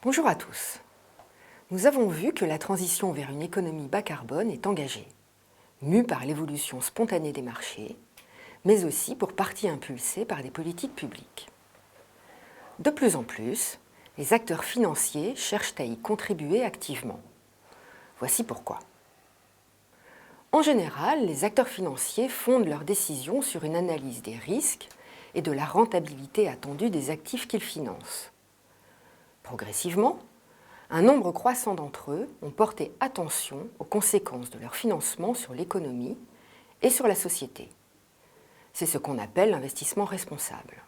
Bonjour à tous. Nous avons vu que la transition vers une économie bas carbone est engagée, mue par l'évolution spontanée des marchés, mais aussi pour partie impulsée par des politiques publiques. De plus en plus, les acteurs financiers cherchent à y contribuer activement. Voici pourquoi. En général, les acteurs financiers fondent leurs décisions sur une analyse des risques et de la rentabilité attendue des actifs qu'ils financent. Progressivement, un nombre croissant d'entre eux ont porté attention aux conséquences de leur financement sur l'économie et sur la société. C'est ce qu'on appelle l'investissement responsable.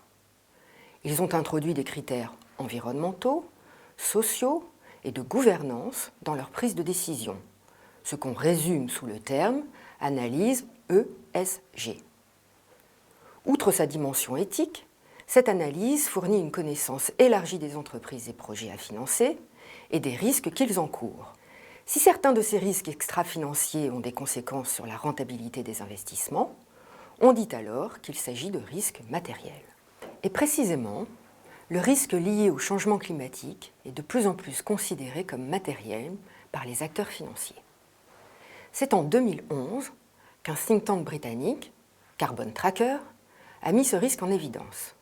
Ils ont introduit des critères environnementaux, sociaux et de gouvernance dans leur prise de décision, ce qu'on résume sous le terme analyse ESG. Outre sa dimension éthique, cette analyse fournit une connaissance élargie des entreprises et projets à financer et des risques qu'ils encourent. Si certains de ces risques extra-financiers ont des conséquences sur la rentabilité des investissements, on dit alors qu'il s'agit de risques matériels. Et précisément, le risque lié au changement climatique est de plus en plus considéré comme matériel par les acteurs financiers. C'est en 2011 qu'un think tank britannique, Carbon Tracker, a mis ce risque en évidence.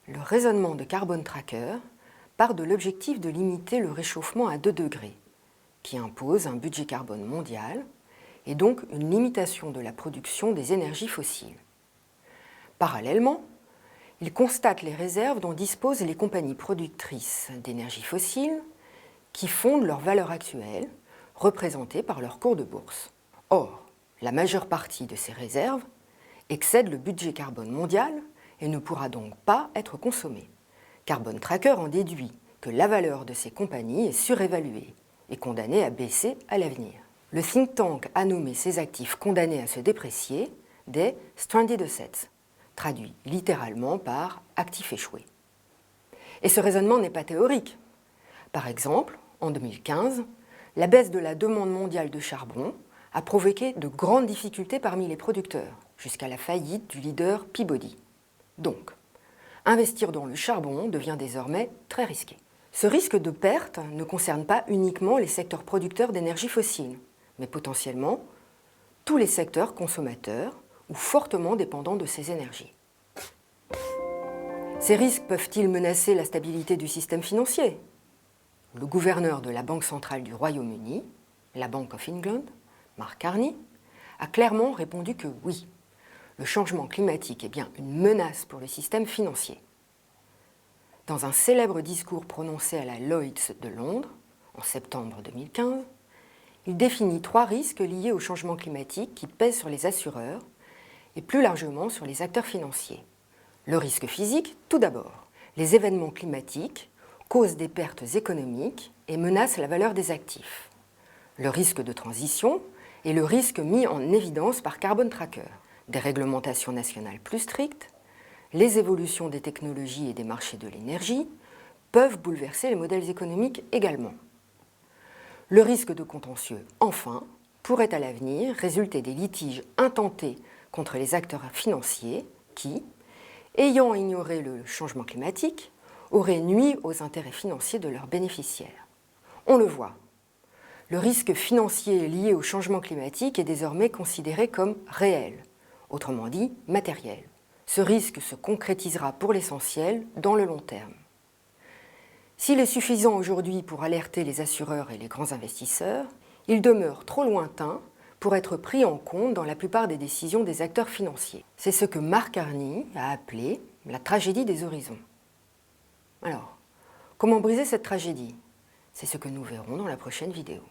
Le raisonnement de Carbon Tracker part de l'objectif de limiter le réchauffement à 2 degrés, qui impose un budget carbone mondial et donc une limitation de la production des énergies fossiles. Parallèlement, il constate les réserves dont disposent les compagnies productrices d'énergie fossile qui fondent leur valeur actuelle, représentée par leur cours de bourse. Or, la majeure partie de ces réserves excède le budget carbone mondial et ne pourra donc pas être consommée. Carbon Tracker en déduit que la valeur de ces compagnies est surévaluée et condamnée à baisser à l'avenir. Le think tank a nommé ces actifs condamnés à se déprécier des stranded assets, traduit littéralement par actifs échoués. Et ce raisonnement n'est pas théorique. Par exemple, en 2015, la baisse de la demande mondiale de charbon a provoqué de grandes difficultés parmi les producteurs, jusqu'à la faillite du leader Peabody. Donc, investir dans le charbon devient désormais très risqué. Ce risque de perte ne concerne pas uniquement les secteurs producteurs d'énergie fossile, mais potentiellement tous les secteurs consommateurs ou fortement dépendants de ces énergies. Ces risques peuvent-ils menacer la stabilité du système financier ? Le gouverneur de la Banque centrale du Royaume-Uni, la Bank of England, Mark Carney, a clairement répondu que oui, le changement climatique est bien une menace pour le système financier. Dans un célèbre discours prononcé à la Lloyd's de Londres, en septembre 2015, il définit 3 risques liés au changement climatique qui pèsent sur les assureurs et plus largement sur les acteurs financiers. Le risque physique, tout d'abord. Les événements climatiques causent des pertes économiques et menacent la valeur des actifs. Le risque de transition est le risque mis en évidence par Carbon Tracker. Des réglementations nationales plus strictes, les évolutions des technologies et des marchés de l'énergie peuvent bouleverser les modèles économiques également. Le risque de contentieux, enfin, pourrait à l'avenir résulter des litiges intentés contre les acteurs financiers qui, ayant ignoré le changement climatique, auraient nui aux intérêts financiers de leurs bénéficiaires. On le voit, le risque financier lié au changement climatique est désormais considéré comme réel, autrement dit matériel. Ce risque se concrétisera pour l'essentiel dans le long terme. S'il est suffisant aujourd'hui pour alerter les assureurs et les grands investisseurs, il demeure trop lointain pour être pris en compte dans la plupart des décisions des acteurs financiers. C'est ce que Mark Carney a appelé la tragédie des horizons. Alors, comment briser cette tragédie ? C'est ce que nous verrons dans la prochaine vidéo.